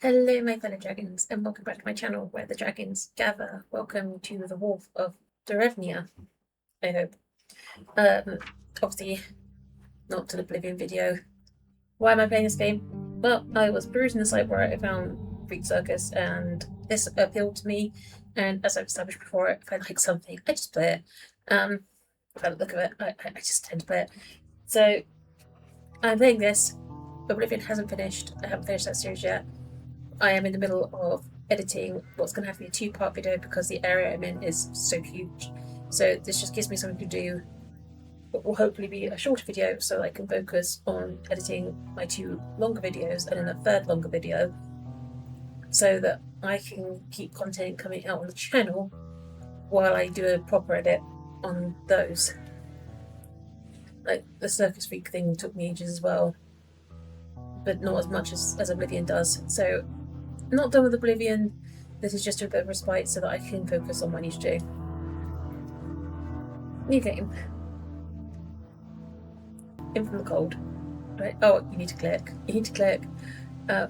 Hello, my fellow dragons, and welcome back to my channel where the dragons gather. Welcome to the Wolf of Derevnya, I hope. Obviously, not an Oblivion video. Why am I playing this game? Well, I was perusing the site where I found Greek Circus, and this appealed to me, and as I've established before, if I like something, I just play it. If I look at it, I just tend to play it. So, I'm playing this. Oblivion hasn't finished. I haven't finished that series yet. I am in the middle of editing what's going to have to be a two-part video because the area I'm in is so huge. So this just gives me something to do. What will hopefully be a shorter video so that I can focus on editing my two longer videos and then a third longer video so that I can keep content coming out on the channel while I do a proper edit on those. Like the Circus Freak thing took me ages as well, but not as much as Oblivion does. So not done with Oblivion. This is just a bit of respite so that I can focus on what I need to do. New game. In from the cold. Right. Oh, you need to click.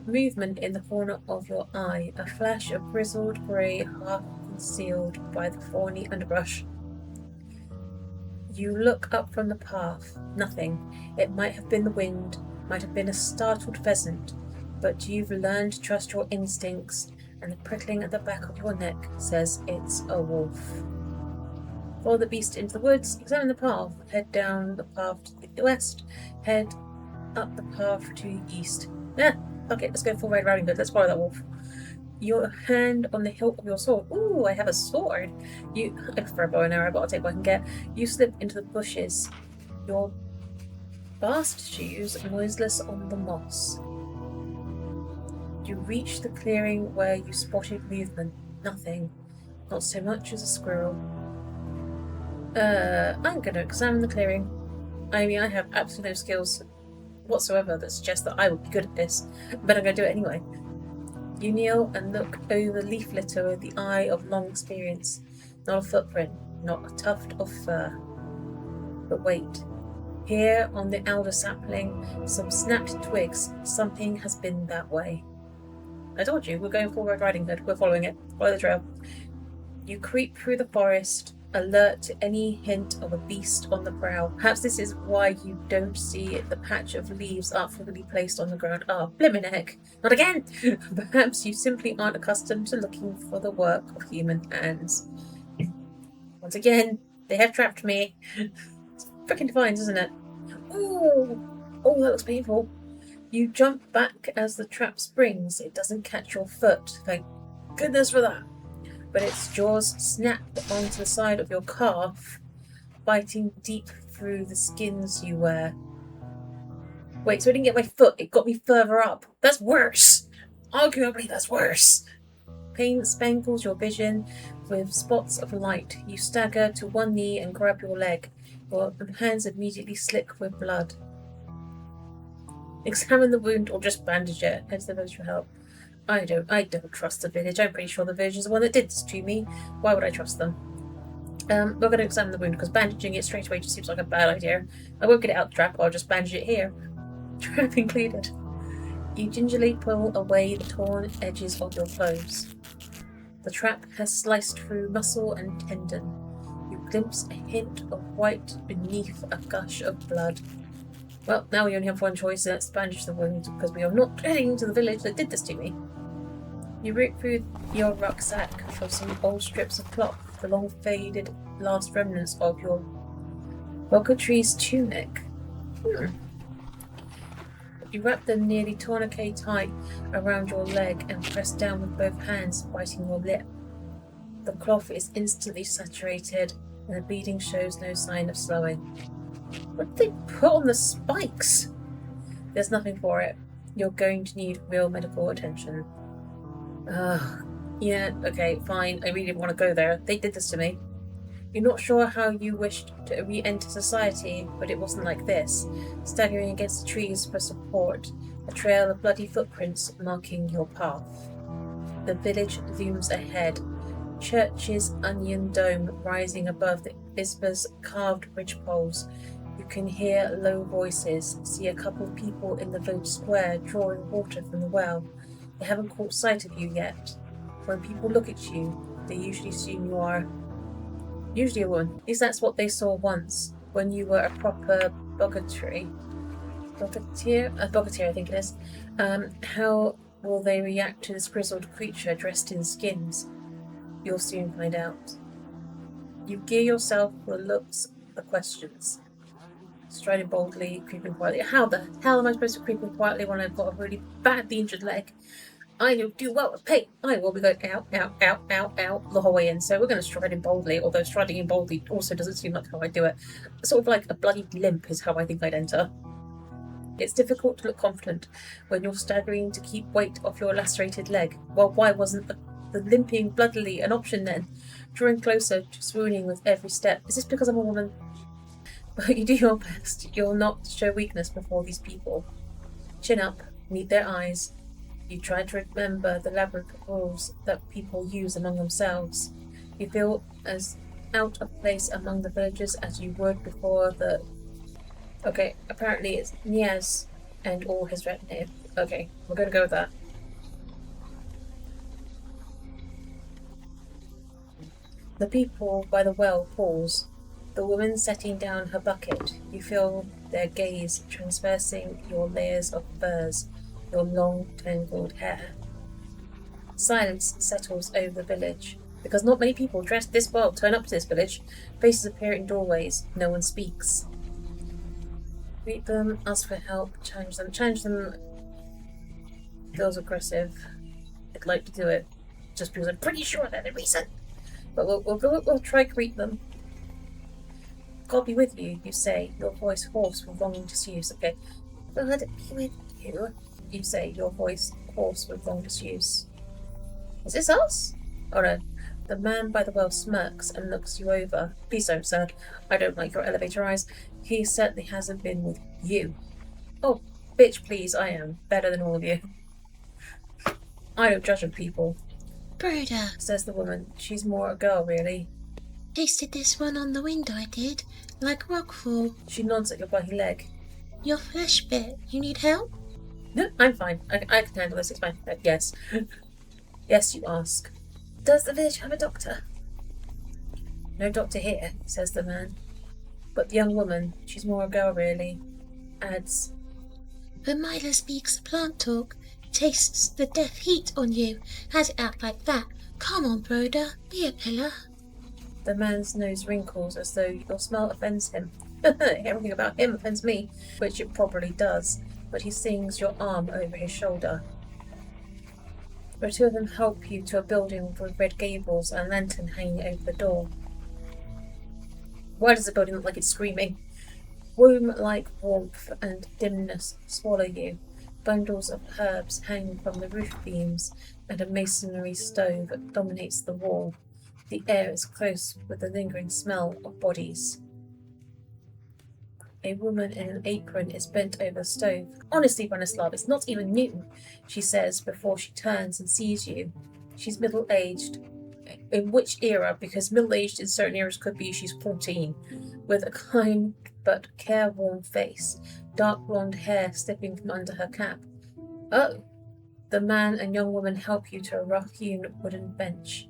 Movement in the corner of your eye. A flash of grizzled grey, half concealed by the thorny underbrush. You look up from the path. Nothing. It might have been the wind, might have been a startled pheasant, but you've learned to trust your instincts, and the prickling at the back of your neck says it's a wolf. Follow the beast into the woods, examine the path, head down the path to the west, head up the path to the east. Okay, let's go full Red Riding Hood, let's follow that wolf. Your hand on the hilt of your sword. Ooh, I have a sword. I prefer a bow and arrow, but I'll take what I can get. You slip into the bushes. Your bast shoes noiseless on the moss. You reach the clearing where you spotted movement. Nothing. Not so much as a squirrel. I'm going to examine the clearing. I mean, I have absolutely no skills whatsoever that suggest that I would be good at this, but I'm going to do it anyway. You kneel and look over the leaf litter with the eye of long experience. Not a footprint, not a tuft of fur. But wait. Here on the alder sapling, some snapped twigs. Something has been that way. I told you, we're going full Red Riding Hood. We're following it. Follow the trail. You creep through the forest, alert to any hint of a beast on the prowl. Perhaps this is why you don't see the patch of leaves artfully placed on the ground. Ah, blimmin' heck. Not again! Perhaps you simply aren't accustomed to looking for the work of human hands. Once again, they have trapped me. It's freaking defiance, isn't it? Oh, that looks painful. You jump back as the trap springs. It doesn't catch your foot. Thank goodness for that. But its jaws snap onto the side of your calf, biting deep through the skins you wear. Wait, so I didn't get my foot. It got me further up. That's worse. Arguably, that's worse. Pain spangles your vision with spots of light. You stagger to one knee and grab your leg. Your hands immediately slick with blood. Examine the wound or just bandage it. Head to the village for help. I don't trust the village. I'm pretty sure the village is the one that did this to me. Why would I trust them? We're going to examine the wound because bandaging it straight away just seems like a bad idea. I won't get it out the trap. I'll just bandage it here. Trap included. You gingerly pull away the torn edges of your clothes. The trap has sliced through muscle and tendon. You glimpse a hint of white beneath a gush of blood. Well, now we only have one choice, and that's bandage the wound, because we are not heading to the village that did this to me. You rip through your rucksack for some old strips of cloth, the long faded last remnants of your Rocketree's tunic. You wrap the nearly tourniquet tight around your leg and press down with both hands, biting your lip. The cloth is instantly saturated, and the bleeding shows no sign of slowing. What did they put on the spikes? There's nothing for it. You're going to need real medical attention. Yeah, okay, fine. I really didn't want to go there. They did this to me. You're not sure how you wished to re-enter society, but it wasn't like this. Staggering against the trees for support, a trail of bloody footprints marking your path. The village looms ahead. Church's onion dome rising above the Isba's carved ridgepoles. You can hear low voices, see a couple of people in the village square drawing water from the well. They haven't caught sight of you yet. When people look at you, they usually assume you are usually a woman. At least that's what they saw once, when you were a proper bogateer, I think it is. How will they react to this grizzled creature dressed in skins? You'll soon find out. You gear yourself for the looks, the questions. Striding boldly, creeping quietly. How the hell am I supposed to creep quietly when I've got a really badly injured leg? I do well with pain. I will be going out, out, out, out, out the whole way in. So we're going to stride in boldly, although striding in boldly also doesn't seem like how I do it. Sort of like a bloody limp is how I think I'd enter. It's difficult to look confident when you're staggering to keep weight off your lacerated leg. Well, why wasn't the limping bloodily an option then? Drawing closer, swooning with every step. Is this because I'm a woman? But you do your best. You'll not show weakness before these people. Chin up, meet their eyes. You try to remember the labyrinth of rules that people use among themselves. You feel as out of place among the villagers as you would before the... Okay, apparently it's Niaz and all his retinue. Okay, we're going to go with that. The people by the well pause. The woman setting down her bucket. You feel their gaze transversing your layers of furs, your long, tangled hair. Silence settles over the village, because not many people dressed this well turn up to this village. Faces appear in doorways. No one speaks. Greet them, ask for help, challenge them. Challenge them feels aggressive. I'd like to do it, just because I'm pretty sure they're the reason. But we'll try greet them. God be with you, you say, your voice hoarse with longing disuse. Okay. God be with you, you say, your voice hoarse with long disuse. Is this us? Oh no. The man by the well smirks and looks you over. Please don't, sir. I don't like your elevator eyes. He certainly hasn't been with you. Oh, bitch, please, I am. Better than all of you. I don't judge of people. Broda, says the woman. She's more a girl, really. Tasted this one on the window, I did. Like rockfall. She nods at your bloody leg. Your flesh bit. You need help? No, I'm fine. I can handle this. It's fine. Yes. Yes, you ask. Does the village have a doctor? No doctor here, says the man. But the young woman, she's more a girl really, adds. When Mila speaks the plant talk, tastes the death heat on you, has it out like that. Come on, Broda, be a pillar. The man's nose wrinkles as though your smell offends him. Everything about him offends me, which it probably does, but he sings your arm over his shoulder. The two of them help you to a building with red gables and a lantern hanging over the door. Why does the building look like it's screaming? Womb-like warmth and dimness swallow you. Bundles of herbs hang from the roof beams, and a masonry stove dominates the wall. The air is close with the lingering smell of bodies. A woman in an apron is bent over the stove. Honestly, Branislav, it's not even new, she says before she turns and sees you. She's middle-aged. In which era? Because middle-aged in certain eras could be she's 14. With a kind but careworn face. Dark blonde hair slipping from under her cap. Oh! The man and young woman help you to a rough-hewn wooden bench.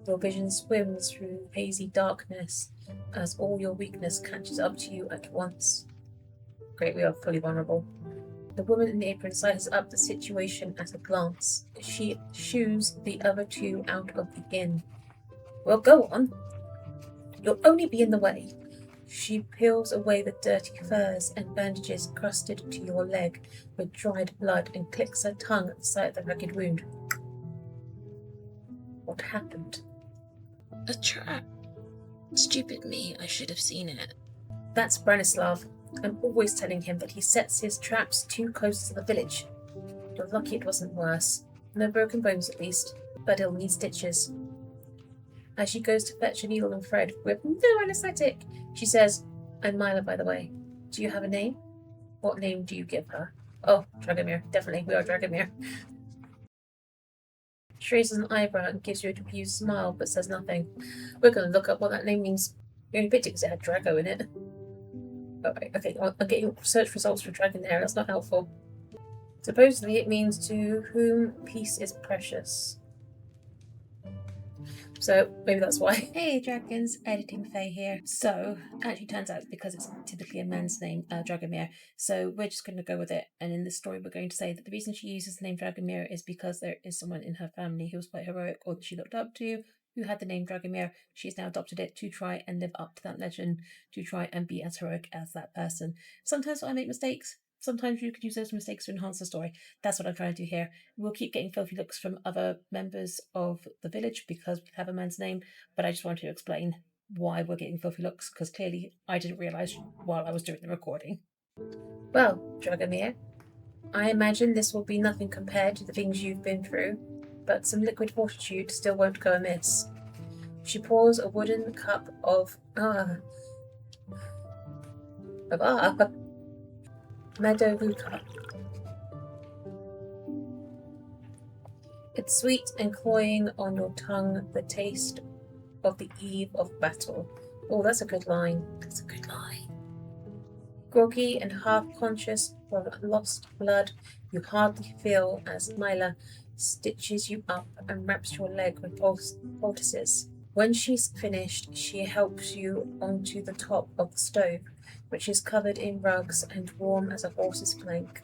Your vision swims through hazy darkness as all your weakness catches up to you at once. Great, we are fully vulnerable. The woman in the apron sizes up the situation at a glance. She shoos the other two out of the inn. Well, go on. You'll only be in the way. She peels away the dirty furs and bandages crusted to your leg with dried blood and clicks her tongue at the sight of the ragged wound. What happened? A trap. Stupid me, I should have seen it. That's Branislav. I'm always telling him that he sets his traps too close to the village. You're lucky it wasn't worse. No broken bones at least, but he'll need stitches. As she goes to fetch a needle and thread with no anesthetic, she says, I'm Mila, by the way. Do you have a name? What name do you give her? Oh, Dragomir. Definitely, we are Dragomir. She raises an eyebrow and gives you a confused smile, but says nothing. We're going to look up what that name means. We only picked it because it had Drago in it. Alright, okay, I'm getting search results for Dragon there, that's not helpful. Supposedly it means to whom peace is precious. So maybe that's why. Hey dragons, editing Faye here. So actually turns out because it's typically a man's name, Dragomir. So we're just going to go with it. And in this story, we're going to say that the reason she uses the name Dragomir is because there is someone in her family who was quite heroic or that she looked up to, who had the name Dragomir. She's now adopted it to try and live up to that legend, to try and be as heroic as that person. Sometimes I make mistakes. Sometimes you could use those mistakes to enhance the story. That's what I'm trying to do here. We'll keep getting filthy looks from other members of the village because we have a man's name, but I just wanted to explain why we're getting filthy looks, because clearly I didn't realise while I was doing the recording. Well, Dragomir, I imagine this will be nothing compared to the things you've been through, but some liquid fortitude still won't go amiss. She pours a wooden cup of Meadowruka. It's sweet and cloying on your tongue, the taste of the eve of battle. Oh, that's a good line. That's a good line. Groggy and half-conscious from lost blood, you hardly feel as Mila stitches you up and wraps your leg with poultices. When she's finished, she helps you onto the top of the stove, which is covered in rugs and warm as a horse's flank.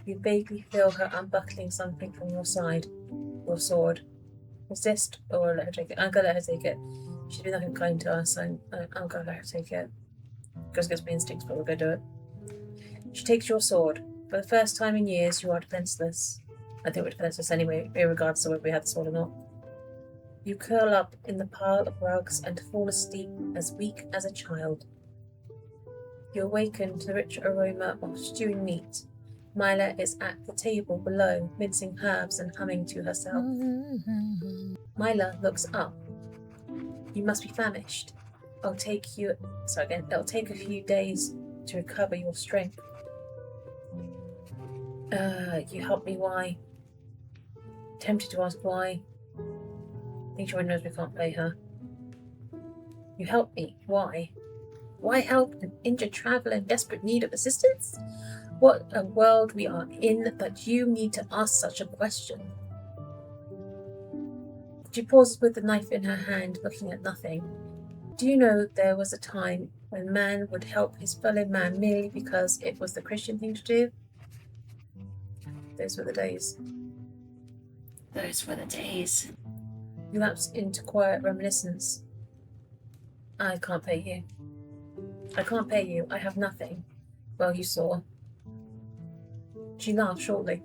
You vaguely feel her unbuckling something from your side, your sword. Resist or let her take it. I'm gonna let her take it. She's been nothing kind to us, so I'm gonna let her take it. Goes against my instincts, but we're gonna do it. She takes your sword. For the first time in years, you are defenseless. I think we're defenseless anyway, regardless of whether we have the sword or not. You curl up in the pile of rugs and fall asleep as weak as a child. You awaken to the rich aroma of stewing meat. Mila is at the table below, mincing herbs and humming to herself. Mila looks up. You must be famished. It'll take a few days to recover your strength. You help me, why? Tempted to ask why. I think she already knows we can't pay her. You help me, why? Why help an injured traveller in desperate need of assistance? What a world we are in that you need to ask such a question. She pauses with the knife in her hand, looking at nothing. Do you know there was a time when man would help his fellow man merely because it was the Christian thing to do? Those were the days. Those were the days. You lapse into quiet reminiscence. I can't pay you. I can't pay you. I have nothing. Well, you saw. She laughed shortly.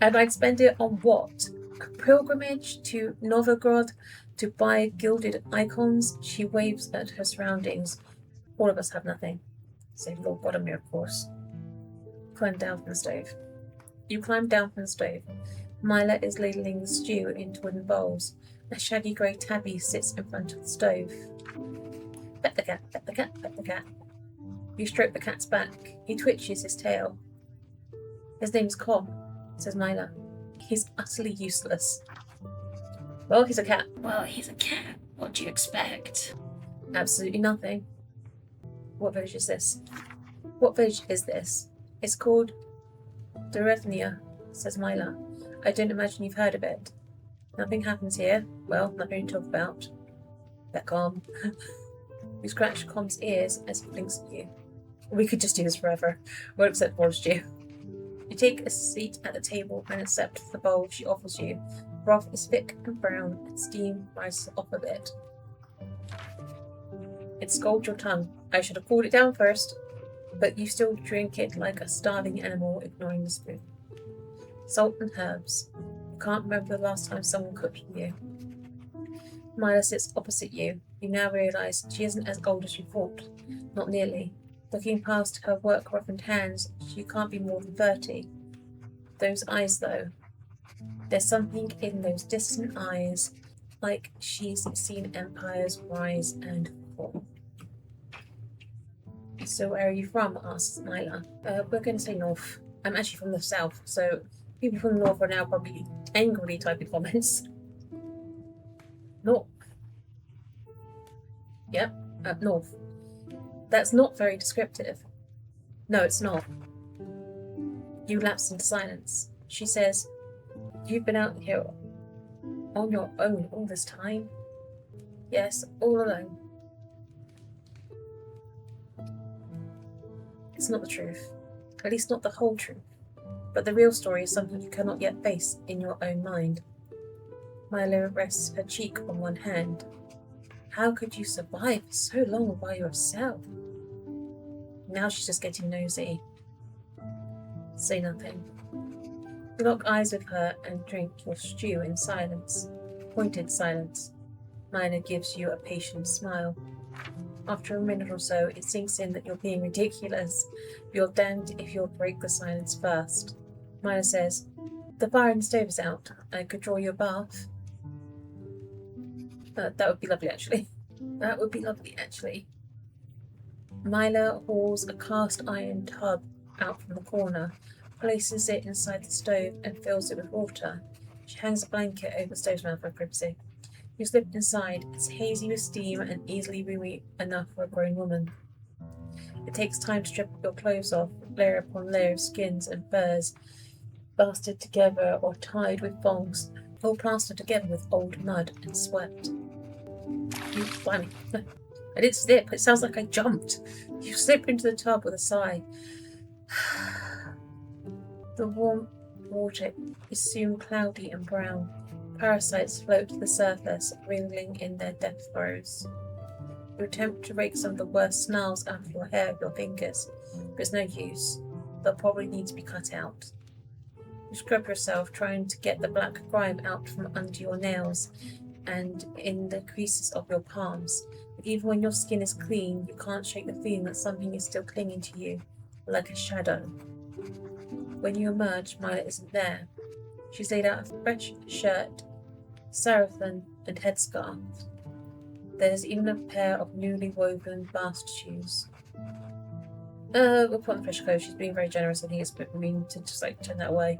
And I'd spend it on what? A pilgrimage to Novgorod to buy gilded icons? She waves at her surroundings. All of us have nothing. Save Lord Bodomir, of course. Climb down from the stove. You climb down from the stove. Mila is ladling the stew into wooden bowls. A shaggy grey tabby sits in front of the stove. Pet the cat, pet the cat, pet the cat. You stroke the cat's back. He twitches his tail. His name's Cobb, says Mila. He's utterly useless. Well, he's a cat. Well, he's a cat. What do you expect? Absolutely nothing. What village is this? What village is this? It's called Derevnya, says Mila. I don't imagine you've heard of it. Nothing happens here. Well, nothing to talk about. They're calm. You scratch Com's ears as he blinks at you. We could just do this forever. Won't accept Water Stew. You take a seat at the table and accept the bowl she offers you. Broth is thick and brown, and steam rises off of it. It scalds your tongue. I should have cooled it down first. But you still drink it like a starving animal, ignoring the spoon. Salt and herbs. You can't remember the last time someone cooked for you. Mila sits opposite you. You now realise she isn't as old as you thought. Not nearly. Looking past her work-roughened hands, she can't be more than 30. Those eyes, though. There's something in those distant eyes, like she's seen empires rise and fall. So where are you from? Asks Mila. We're going to say north. I'm actually from the south, so people from the north are now probably angrily typing comments. North. Yep, north. That's not very descriptive. No, it's not. You lapse into silence. She says, "You've been out here on your own all this time?" "Yes, all alone." It's not the truth. At least not the whole truth. But the real story is something you cannot yet face in your own mind. Milo rests her cheek on one hand. How could you survive so long by yourself? Now she's just getting nosy. Say nothing. You lock eyes with her and drink your stew in silence. Pointed silence. Milo gives you a patient smile. After a minute or so, it sinks in that you're being ridiculous. You're damned if you'll break the silence first. Milo says, "The fire in the stove is out. I could draw you a bath." That would be lovely, actually. That would be lovely, actually. Milo hauls a cast iron tub out from the corner, places it inside the stove, and fills it with water. She hangs a blanket over the stove's mouth for privacy. You slip inside. It's hazy with steam and easily roomy enough for a grown woman. It takes time to strip your clothes off, layer upon layer of skins and furs, basted together or tied with thongs, all plastered together with old mud and sweat. You blimey. I didn't slip. It sounds like I jumped. You slip into the tub with a sigh. The warm water is soon cloudy and brown. Parasites float to the surface, wriggling in their death throes. You attempt to rake some of the worst snarls out of your hair with your fingers, but it's no use. They'll probably need to be cut out. You scrub yourself, trying to get the black grime out from under your nails and in the creases of your palms. But even when your skin is clean, you can't shake the feeling that something is still clinging to you, like a shadow. When you emerge, Mila isn't there. She's laid out a fresh shirt, sarafan, and headscarf. There's even a pair of newly woven bast shoes. We'll put on the fresh clothes. She's being very generous. I think it's a bit mean to just turn that away.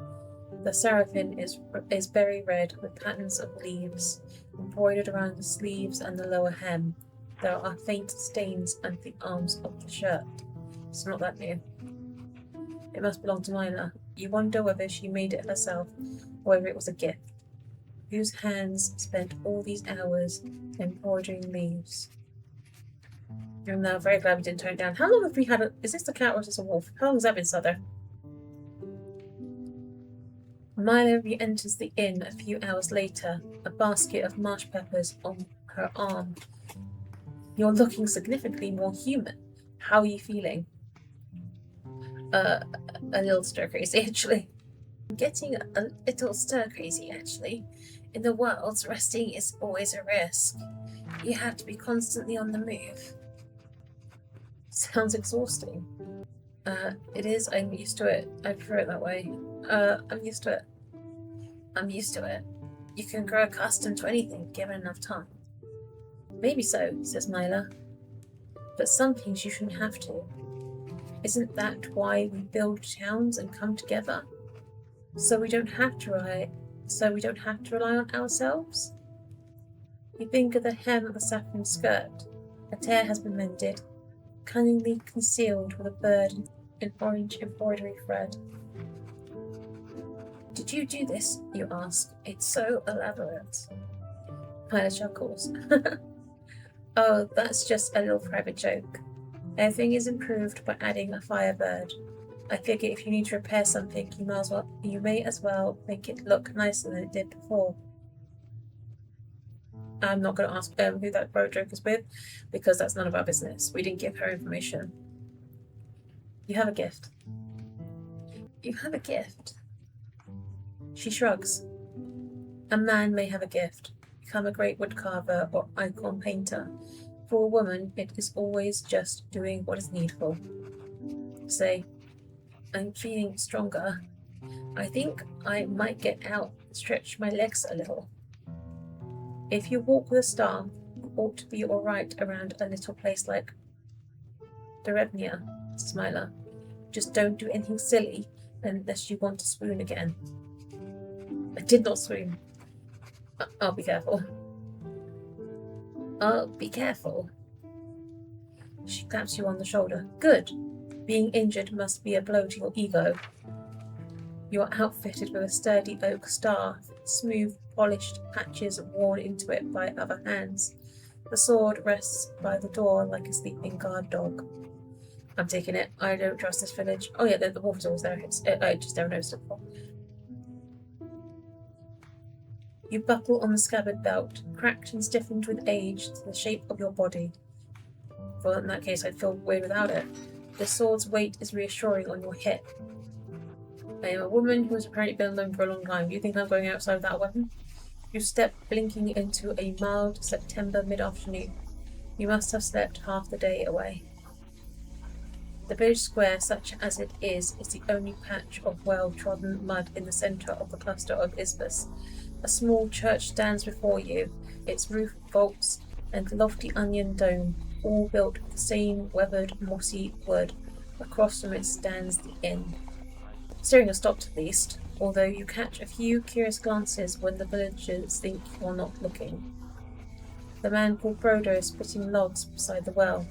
The sarafan is berry red with patterns of leaves embroidered around the sleeves and the lower hem. There are faint stains under the arms of the shirt. It's not that new. It must belong to Mila. You wonder whether she made it herself or whether it was a gift. Whose hands spent all these hours embroidering leaves? I'm now very glad we didn't tone it down. How long have we had it? Is this the cat or is this a wolf? How long has that been sat there? Mila re-enters the inn a few hours later, a basket of marsh peppers on her arm. You're looking significantly more human. How are you feeling? A little stir-crazy, actually. I'm getting a little stir-crazy, actually. In the world, resting is always a risk. You have to be constantly on the move. Sounds exhausting. It is. I'm used to it. I prefer it that way. I'm used to it. I'm used to it. You can grow accustomed to anything, given enough time. Maybe so, says Mila. But some things you shouldn't have to. Isn't that why we build towns and come together? So we don't have to rely on ourselves? You think of the hem of the saffron skirt. A tear has been mended, cunningly concealed with a bird in orange embroidery thread. Did you do this? You ask. It's so elaborate. Mila chuckles. Oh, that's just a little private joke. Everything is improved by adding a firebird. I figure if you need to repair something, you may as well make it look nicer than it did before. I'm not going to ask who that bird joke is with, because that's none of our business. We didn't give her information. You have a gift. You have a gift. She shrugs. A man may have a gift, become a great woodcarver or icon painter. For a woman, it is always just doing what is needful. Say, I'm feeling stronger. I think I might get out and stretch my legs a little. If you walk with a staff, you ought to be all right around a little place like Derevnya, says Mila. Just don't do anything silly unless you want to swoon again. I did not swoon. I'll be careful. I'll be careful. She claps you on the shoulder. Good. Being injured must be a blow to your ego. You are outfitted with a sturdy oak staff, smooth, polished patches worn into it by other hands. The sword rests by the door like a sleeping guard dog. I'm taking it. I don't trust this village. Oh yeah, the wolf is always there. I just never noticed it before. You buckle on the scabbard belt, cracked and stiffened with age to the shape of your body. Well, in that case, I'd feel weird without it. The sword's weight is reassuring on your hip. I am a woman who has apparently been alone for a long time. Do you think I'm going outside without a weapon? You step blinking into a mild September mid-afternoon. You must have slept half the day away. The village square, such as it is the only patch of well-trodden mud in the centre of the cluster of isbas. A small church stands before you, its roof, vaults, and lofty onion dome, all built of the same weathered, mossy wood. Across from it stands the inn. Steering has stopped at least, although you catch a few curious glances when the villagers think you are not looking. The man called Brodo is splitting logs beside the well.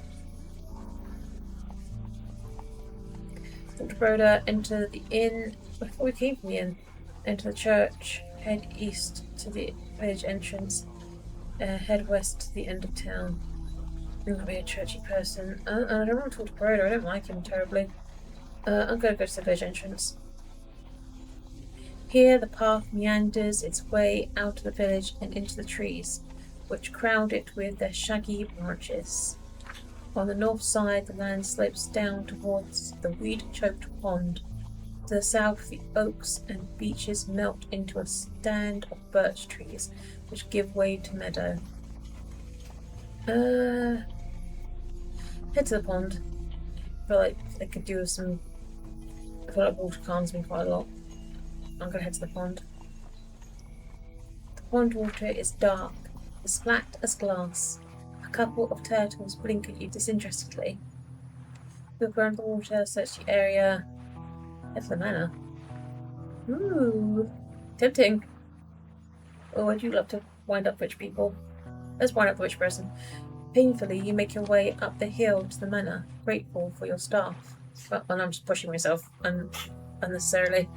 Dr. Broda, enter the inn before we came from the inn. Enter the church, head east to the village entrance, head west to the end of town. I'm not be a churchy person. I don't want to talk to Broda, I don't like him terribly. I'm going to go to the village entrance. Here the path meanders its way out of the village and into the trees, which crowd it with their shaggy branches. On the north side, the land slopes down towards the weed-choked pond. To the south, the oaks and beeches melt into a stand of birch trees, which give way to meadow. Head to the pond. I feel like I could do with some... I feel like water calms me quite a lot. I'm gonna head to the pond. The pond water is dark, as flat as glass. A couple of turtles blink at you disinterestedly. Look around the water, search the area. Head to the manor. Ooh, tempting. Oh, I do love to wind up rich people. Let's wind up the rich person. Painfully, you make your way up the hill to the manor, grateful for your staff. Well, and I'm just pushing myself unnecessarily.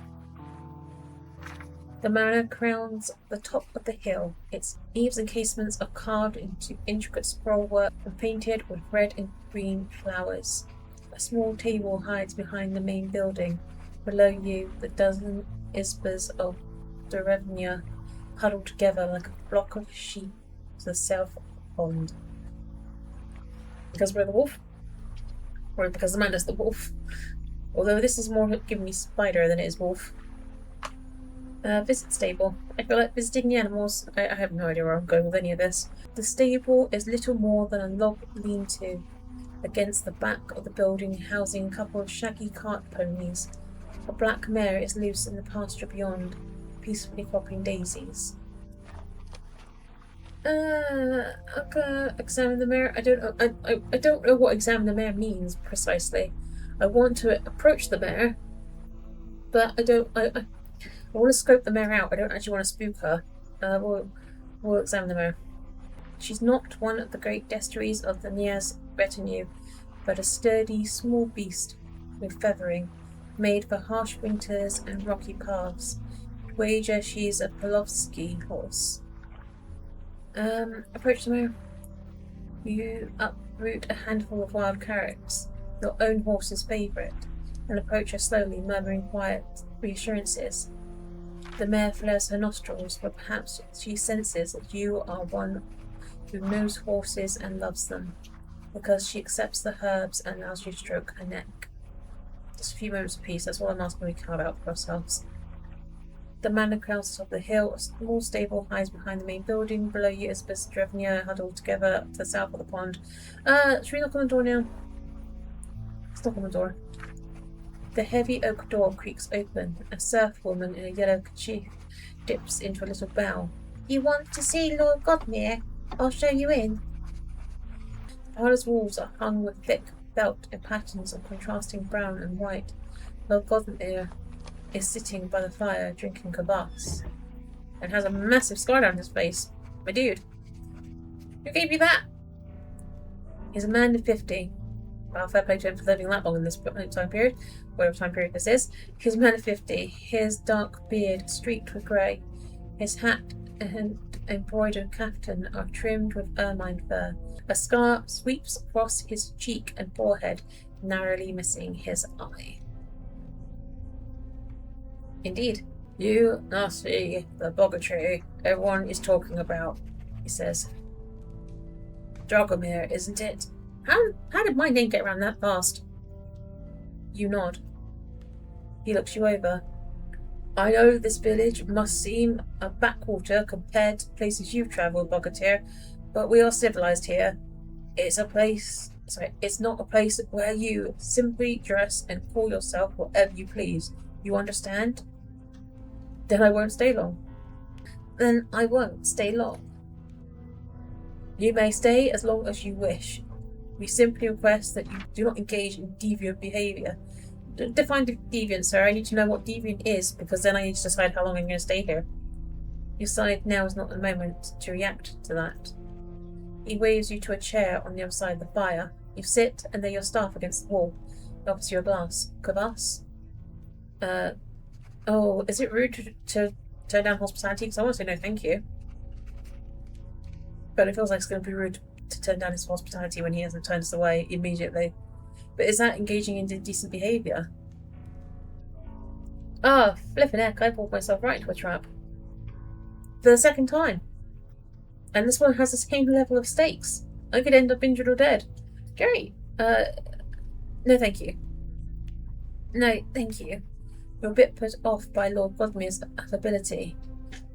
The manor crowns the top of the hill. Its eaves and casements are carved into intricate scrollwork and painted with red and green flowers. A small table hides behind the main building. Below you, the dozen isbas of Derevnya huddle together like a flock of sheep to the south of the pond. Because we're the wolf? Or because the man is the wolf? Although this is more giving me spider than it is wolf. Visit stable. I feel like visiting the animals. I have no idea where I'm going with any of this. The stable is little more than a log lean-to against the back of the building, housing a couple of shaggy cart ponies. A black mare is loose in the pasture beyond, peacefully cropping daisies. I'm gonna examine the mare. I don't know what examine the mare means precisely. I want to approach the mare, but I want to scope the mare out. I don't actually want to spook her. We'll examine the mare. She's not one of the great destriers of the Niaz retinue, but a sturdy, small beast with feathering, made for harsh winters and rocky paths. I'd wager she's a Polovsky horse. Approach the mare. You uproot a handful of wild carrots, your own horse's favourite, and approach her slowly, murmuring quiet reassurances. The mare flares her nostrils, but perhaps she senses that you are one who knows horses and loves them, because she accepts the herbs and allows you to stroke her neck. Just a few moments of peace, that's all I'm asking we carve out for ourselves. The manor crowns atop the hill, a small stable hides behind the main building. Below you is Derevnya huddled together to the south of the pond. Should we knock on the door now? Let's knock on the door. The heavy oak door creaks open. A serf woman in a yellow kerchief dips into a little bow. You want to see Lord Godmere? I'll show you in. The parlour's walls are hung with thick felt in patterns of contrasting brown and white. Lord Godmere is sitting by the fire drinking kvass and has a massive scar down his face. My dude, who gave you that? He's a man of 50. Well, fair play to him for living that long in this time period, whatever time period this is. He's a man of 50, his dark beard streaked with grey. His hat and embroidered kaftan are trimmed with ermine fur. A scar sweeps across his cheek and forehead, narrowly missing his eye. Indeed. You now see the boggatry everyone is talking about, he says. Dragomir, isn't it? How did my name get around that fast? You nod. He looks you over. I know this village must seem a backwater compared to places you've travelled, Bogatyr, but we are civilized here. It's not a place where you simply dress and call yourself whatever you please. You understand? Then I won't stay long. Then I won't stay long. You may stay as long as you wish. We simply request that you do not engage in deviant behaviour. Define deviant, sir. I need to know what deviant is, because then I need to decide how long I'm going to stay here. You decide now is not the moment to react to that. He waves you to a chair on the other side of the fire. You sit, and there your staff against the wall. He offers you a glass. Kvass? Oh, is it rude to turn down hospitality? Because I want to say no thank you. But it feels like it's going to be rude to turn down his hospitality when he hasn't turned us away immediately. But is that engaging in indecent behaviour? Ah, flippin' heck, I pulled myself right into a trap. For the second time. And this one has the same level of stakes. I could end up injured or dead. Jerry, no thank you. No, thank you. You're a bit put off by Lord Godmir's affability.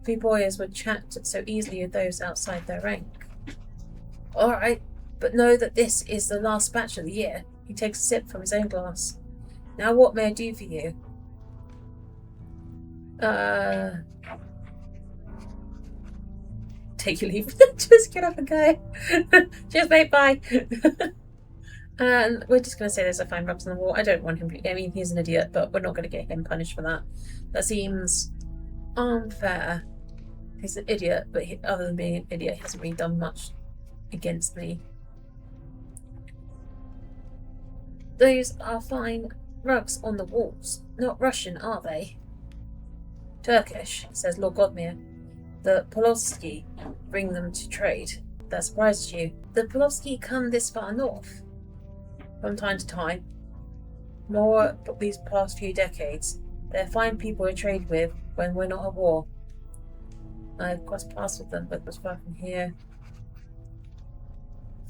Few boys would chat so easily with those outside their rank. Alright, but know that this is the last batch of the year. He takes a sip from his own glass. Now what may I do for you? Take your leave. Just get up and go. Cheers, mate, bye. And we're just going to say there's a fine rubs on the wall. I don't want him to, I mean, he's an idiot, but we're not going to get him punished for that. That seems unfair. He's an idiot, but other than being an idiot, he hasn't really done much against me. Those are fine rugs on the walls. Not Russian, are they? Turkish, says Lord Godmere. The Polowski bring them to trade. That surprises you. The Polowski come this far north? From time to time. More but these past few decades. They're fine people to trade with when we're not at war. I've crossed paths with them, but it was far from here.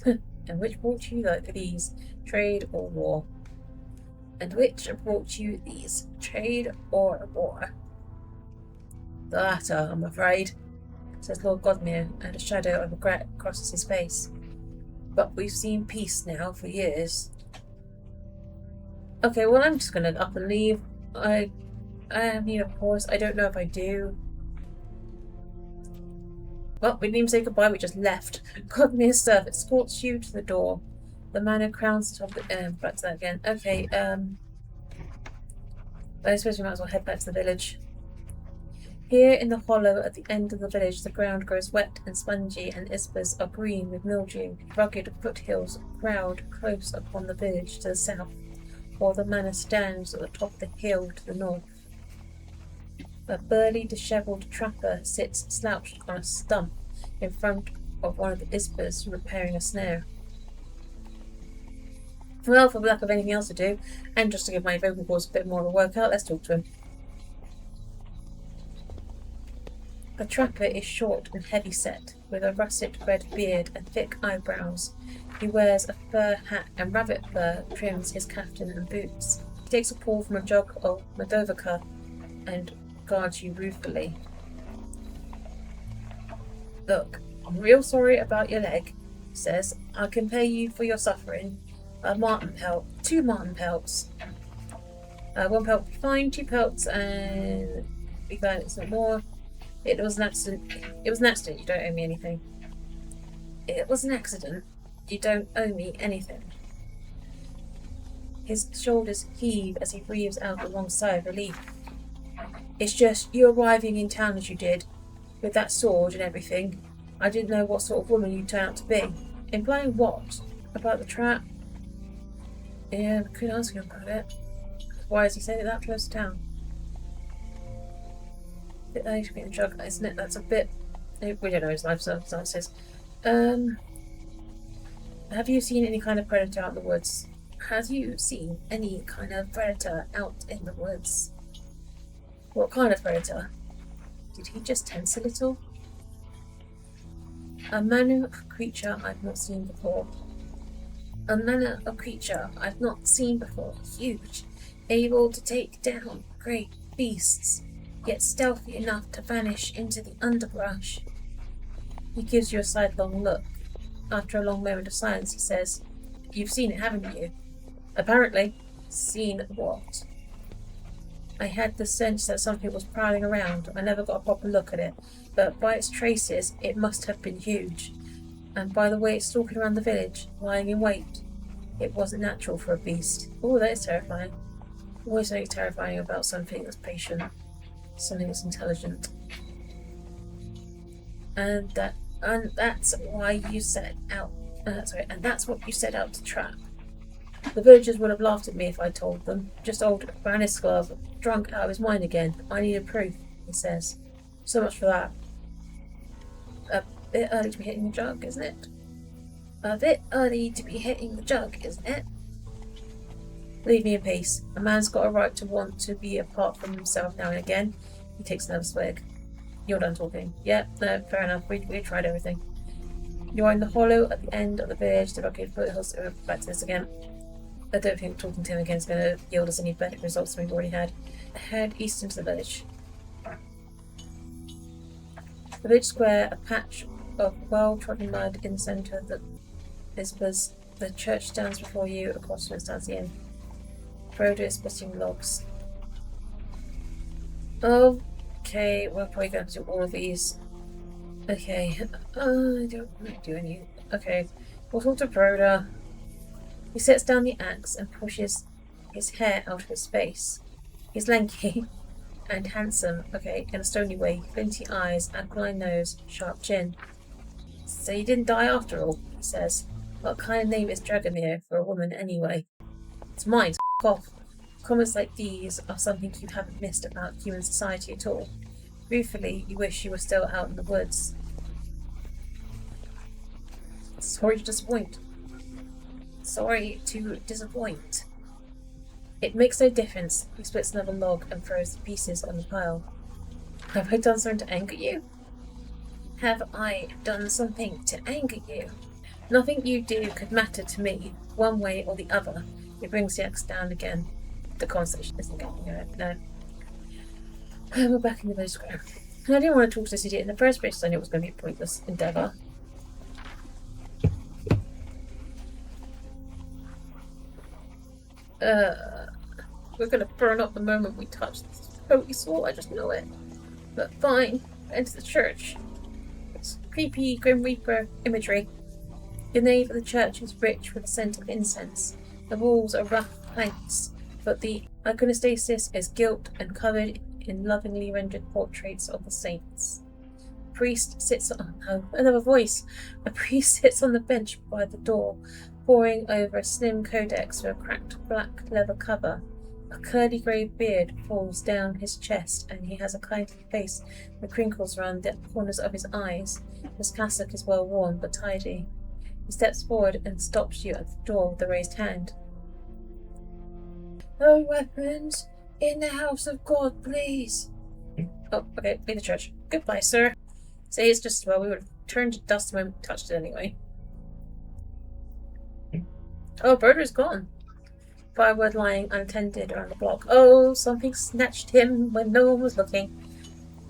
And which brought you these? Trade or war? And which brought you these? Trade or war? The latter, I'm afraid, says Lord Godmere, and a shadow of regret crosses his face. But we've seen peace now for years. Okay, well, I'm just going to up and leave. I need a pause. I don't know if I do. Well, we didn't even say goodbye, we just left. Godmere's servant escorts you to the door. The manor crowns top of the... back to that again. Okay, I suppose we might as well head back to the village. Here in the hollow at the end of the village, the ground grows wet and spongy, and isbas are green with mildew. Rugged foothills crowd close upon the village to the south, while the manor stands at the top of the hill to the north. A burly, dishevelled trapper sits slouched on a stump in front of one of the isbas, repairing a snare. Well, for lack of anything else to do, and just to give my vocal cords a bit more of a workout, let's talk to him. The trapper is short and heavy-set, with a russet red beard and thick eyebrows. He wears a fur hat, and rabbit fur trims his kaftan and boots. He takes a pull from a jug of Medovaka and guards you ruefully. Look, I'm real sorry about your leg, he says. I can pay you for your suffering. A marten pelt, 2 marten pelts. 1 pelt will be fine, 2 pelts, and be glad it's not more. It was an accident. It was an accident. You don't owe me anything. It was an accident. You don't owe me anything. His shoulders heave as he breathes out a long sigh of relief. It's just you arriving in town as you did, with that sword and everything. I didn't know what sort of woman you'd turn out to be. Implying what? About the trap? Yeah, we could ask him about it. Why has he said it that close to town? A bit early to be in the drug, isn't it? That's a bit... We don't know his life circumstances. Have you seen any kind of predator out in the woods? Have you seen any kind of predator out in the woods? What kind of predator? Did he just tense a little? A manner of creature I've not seen before. A manner of creature I've not seen before. Huge, able to take down great beasts, yet stealthy enough to vanish into the underbrush. He gives you a sidelong look. After a long moment of silence, he says, "You've seen it, haven't you?" "Apparently." "Seen what?" "I had the sense that something was prowling around. I never got a proper look at it, but by its traces, it must have been huge. And by the way it's stalking around the village, lying in wait, it wasn't natural for a beast." Oh, that is terrifying. Always something terrifying about something that's patient, something that's intelligent. And that's why you set out. And that's what you set out to trap. The villagers would have laughed at me if I told them. Just old Branislav, drunk out of his mind again. I needed proof, he says. So much for that. A bit early to be hitting the jug, isn't it? A bit early to be hitting the jug, isn't it? Leave me in peace. A man's got a right to want to be apart from himself now and again. He takes another swig. You're done talking. Yeah, no, fair enough. We tried everything. You're in the hollow at the end of the village. The rocky foothills. Back to this again. I don't think talking to him again is going to yield us any better results than we've already had. Head east into the village. The village square, a patch of well-trodden mud in the centre that whispers. The church stands before you. Across from it stands the inn. Frodo is splitting logs. Okay, we're probably going to do all of these. Okay, I don't want to do any. Okay, we'll talk to Frodo. He sets down the axe and pushes his hair out of his face. He's lanky and handsome, okay, in a stony way, flinty eyes, aquiline nose, sharp chin. "So you didn't die after all," he says. "What kind of name is Dragomir for a woman anyway?" "It's mine, f*** off." Comments like these are something you haven't missed about human society at all. Ruefully, you wish you were still out in the woods. Sorry to disappoint. Sorry to disappoint. It makes no difference. He splits another log and throws the pieces on the pile. Have I done something to anger you? Have I done something to anger you? Nothing you do could matter to me, one way or the other. He brings the axe down again. The conversation isn't getting it. No. We're back in the village square. I didn't want to talk to this idiot in the first place, so I knew it was going to be a pointless endeavour. We're going to burn up the moment we touch this holy soul, I just know it. But fine, enter the church. It's creepy Grim Reaper imagery. The nave of the church is rich with the scent of incense. The walls are rough planks, but the iconostasis is gilt and covered in lovingly rendered portraits of the saints. A priest sits on another voice. A priest sits on the bench by the door, poring over a slim codex with a cracked black leather cover. A curly grey beard falls down his chest, and he has a kindly face with crinkles around the corners of his eyes. His cassock is well worn but tidy. He steps forward and stops you at the door with a raised hand. "No weapons in the house of God, please." "Oh, okay, leave the church. Goodbye, sir." Say it's just as well. We would have turned to dust the moment we touched it anyway. Oh, Broder's gone. Firewood lying unattended around the block. Oh, something snatched him when no one was looking.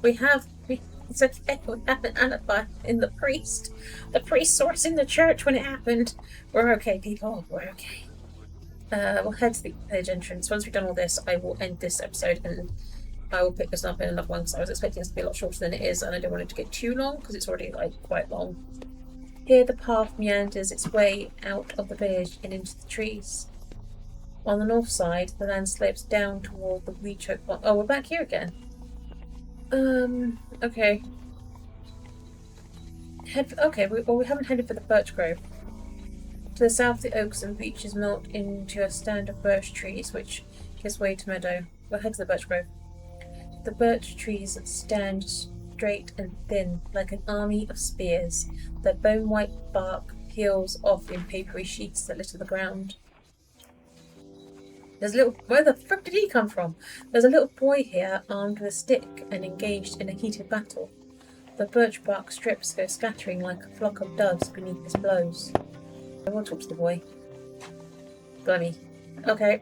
It's okay. We have an alibi in the priest. The priest saw us in the church when it happened. We're okay, people. We're okay. We'll head to the village entrance. Once we've done all this, I will end this episode and I will pick this up in another one because I was expecting this to be a lot shorter than it is, and I don't want it to get too long because it's already quite long. Here the path meanders its way out of the village and into the trees. On the north side, the land slopes down toward the weed-choked pond. Oh, we're back here again. Okay. We haven't headed for the birch grove. To the south, the oaks and beeches melt into a stand of birch trees, which gives way to meadow. We'll head to the birch grove. The birch trees stand straight and thin, like an army of spears. Their bone-white bark peels off in papery sheets that litter the ground. Where the frick did he come from? There's a little boy here, armed with a stick and engaged in a heated battle. The birch bark strips go scattering like a flock of doves beneath his blows. I want to talk to the boy. Blimey. Okay.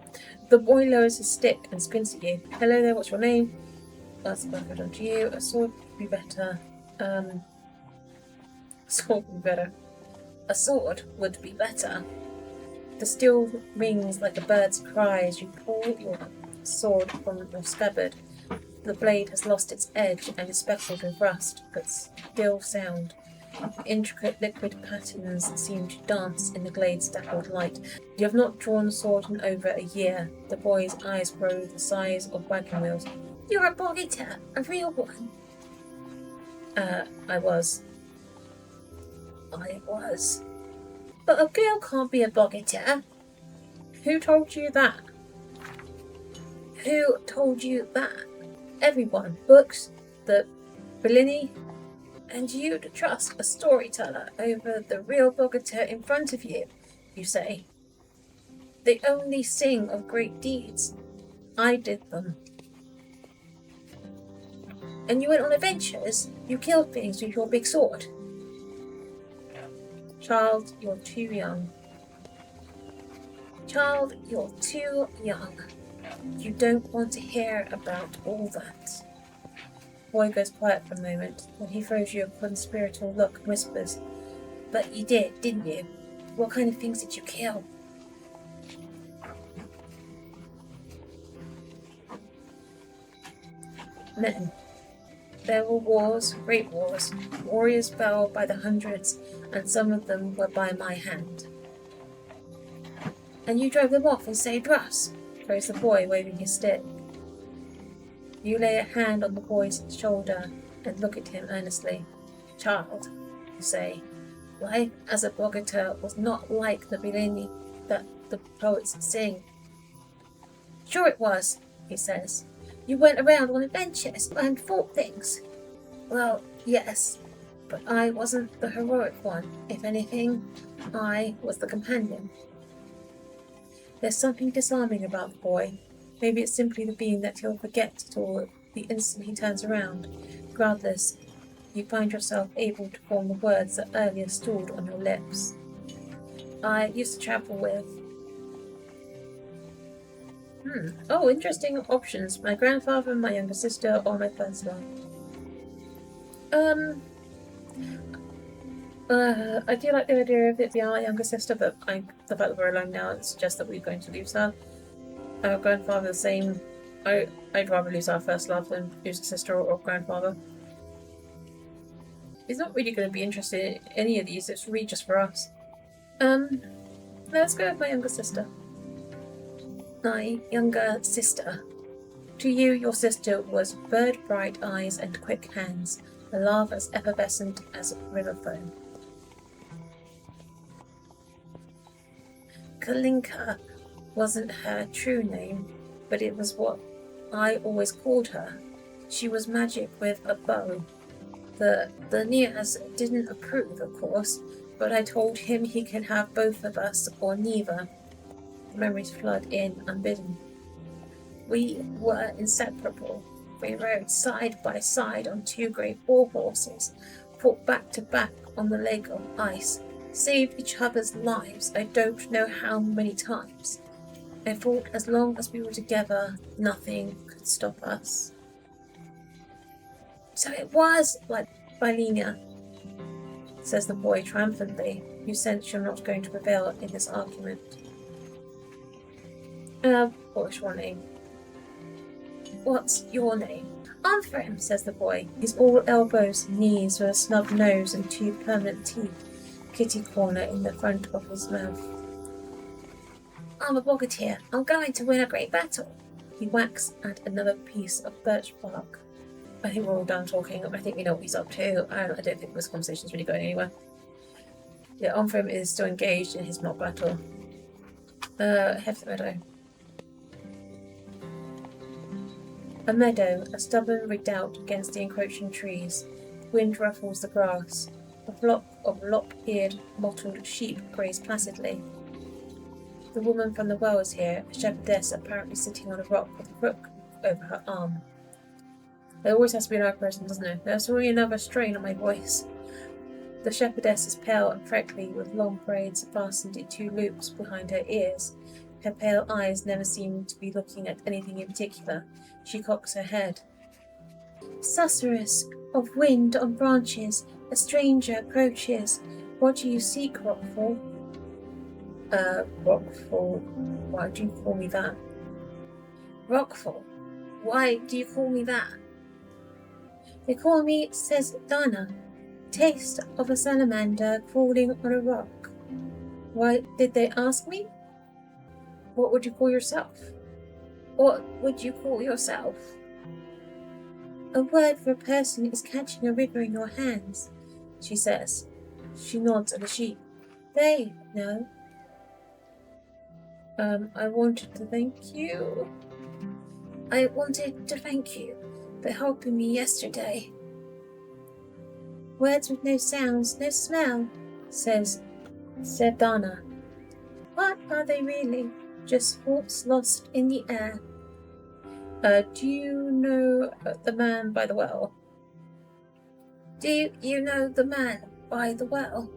The boy lowers his stick and squints at you. Hello there, what's your name? That's what I've done to you. A sword would be better. Sword would be better. A sword would be better. The steel rings like a bird's cry as you pull your sword from your scabbard. The blade has lost its edge and is speckled with rust, but still sound. Intricate liquid patterns seem to dance in the glade's dappled light. You have not drawn a sword in over a year. The boy's eyes grow the size of wagon wheels. You're a bog-eater, a real one. I was. But a girl can't be a bog-eater. Who told you that? Who told you that? Everyone. Books, the Bellini, and you'd trust a storyteller over the real bog-eater in front of you, you say. They only sing of great deeds. I did them. And you went on adventures? You killed things with your big sword? Child, you're too young. Child, you're too young. You don't want to hear about all that. The boy goes quiet for a moment, then he throws you a conspiratorial look and whispers, But you did, didn't you? What kind of things did you kill? Men. There were wars, great wars. Warriors fell by the hundreds, and some of them were by my hand. And you drove them off and saved us, crows the boy, waving his stick. You lay a hand on the boy's shoulder and look at him earnestly. Child, you say, life as a bog-eater was not like the Bellini that the poets sing. Sure it was, he says. You went around on adventures and fought things. Well, yes, but I wasn't the heroic one. If anything, I was the companion. There's something disarming about the boy. Maybe it's simply the being that he'll forget it all the instant he turns around. Regardless, you find yourself able to form the words that earlier stalled on your lips. I used to travel with... Oh, interesting options. My grandfather, my younger sister, or my first love. I do like the idea of it being our younger sister, but the fact that we're alone now suggests that we're going to lose her. Our grandfather, the same. I'd rather lose our first love than lose a sister or grandfather. He's not really going to be interested in any of these, it's really just for us. Let's go with my younger sister. My younger sister. To you, your sister was bird-bright eyes and quick hands, a laugh as effervescent as river foam. Kalinka wasn't her true name, but it was what I always called her. She was magic with a bow. The Nias didn't approve, of course, but I told him he could have both of us or neither. The memories flood in unbidden. We were inseparable. We rode side by side on two great war horses, fought back to back on the lake of ice, saved each other's lives I don't know how many times. I thought as long as we were together, nothing could stop us. So it was like Bylina, says the boy triumphantly. You sense you're not going to prevail in this argument. What's your name? What's your name? Arthrim, says the boy. He's all elbows and knees with a snub nose and two permanent teeth, kitty corner in the front of his mouth. I'm a boggeteer. I'm going to win a great battle. He whacks at another piece of birch bark. I think we're all done talking. I think we know what he's up to. I don't think this conversation's really going anywhere. Yeah, Omfrim is still engaged in his mock battle. Head for the meadow. A meadow, a stubborn redoubt against the encroaching trees. Wind ruffles the grass. A flock of lop-eared, mottled sheep graze placidly. The woman from the well is here, a shepherdess apparently sitting on a rock with a crook over her arm. There always has to be another person, doesn't there? There's already another strain on my voice. The shepherdess is pale and freckly, with long braids fastened in 2 loops behind her ears. Her pale eyes never seem to be looking at anything in particular. She cocks her head. Susurrus of wind on branches, a stranger approaches. What do you seek, Rockfall? Rockfall, why do you call me that? Rockfall, why do you call me that? They call me, says Dana. Taste of a salamander crawling on a rock. Why did they ask me? What would you call yourself? What would you call yourself? A word for a person is catching a river in your hands, she says. She nods at the sheep. They know. I wanted to thank you. I wanted to thank you for helping me yesterday. Words with no sounds, no smell, said Dana. What are they really? Just thoughts lost in the air. Do you know the man by the well? Do you know the man by the well?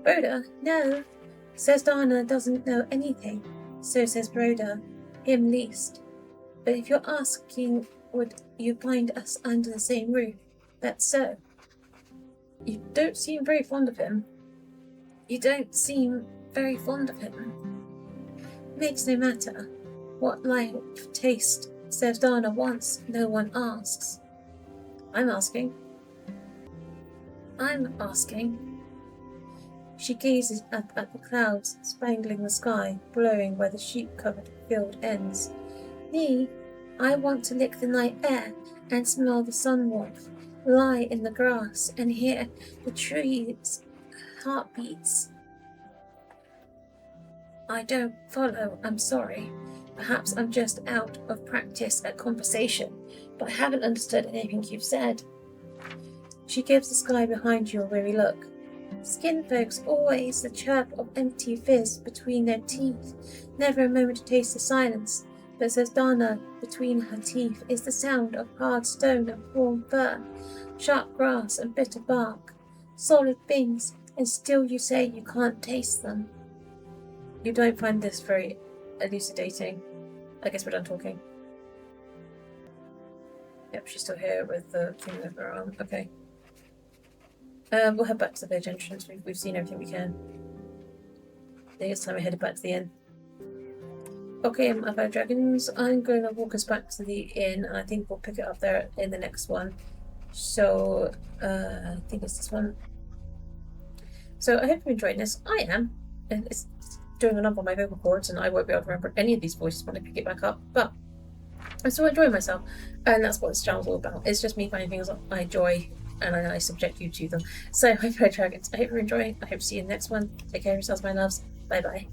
Broda, no. Says Dana doesn't know anything. So says Broda, him least. But if you're asking, would you find us under the same roof? That's so. You don't seem very fond of him. You don't seem very fond of him. Makes no matter. What life taste, says Dana once, no one asks. I'm asking. She gazes up at the clouds spangling the sky, blowing where the sheep-covered field ends. Me, I want to lick the night air and smell the sun warmth, lie in the grass and hear the trees' heartbeats. I don't follow, I'm sorry. Perhaps I'm just out of practice at conversation, but I haven't understood anything you've said. She gives the sky behind you a weary look. Skin folks always the chirp of empty fizz between their teeth, never a moment to taste the silence, but says Dana, between her teeth is the sound of hard stone and warm fur, sharp grass and bitter bark, solid things, and still you say you can't taste them. You don't find this very elucidating. I guess we're done talking. Yep, she's still here with the thing over her arm. Okay. We'll head back to the village entrance. We've seen everything we can. I think it's time we headed back to the inn. Okay, my fellow dragons, I'm going to walk us back to the inn, and I think we'll pick it up there in the next one. So, I think it's this one. So, I hope you're enjoying this. I am. And it's doing a number on my vocal cords, and I won't be able to remember any of these voices when I pick it back up, but I'm still enjoying myself, and that's what this channel's all about. It's just me finding things I enjoy, and I subject you to them. So, my fellow dragons, I hope you're enjoying. I hope to see you in the next one. Take care of yourselves, my loves. Bye bye.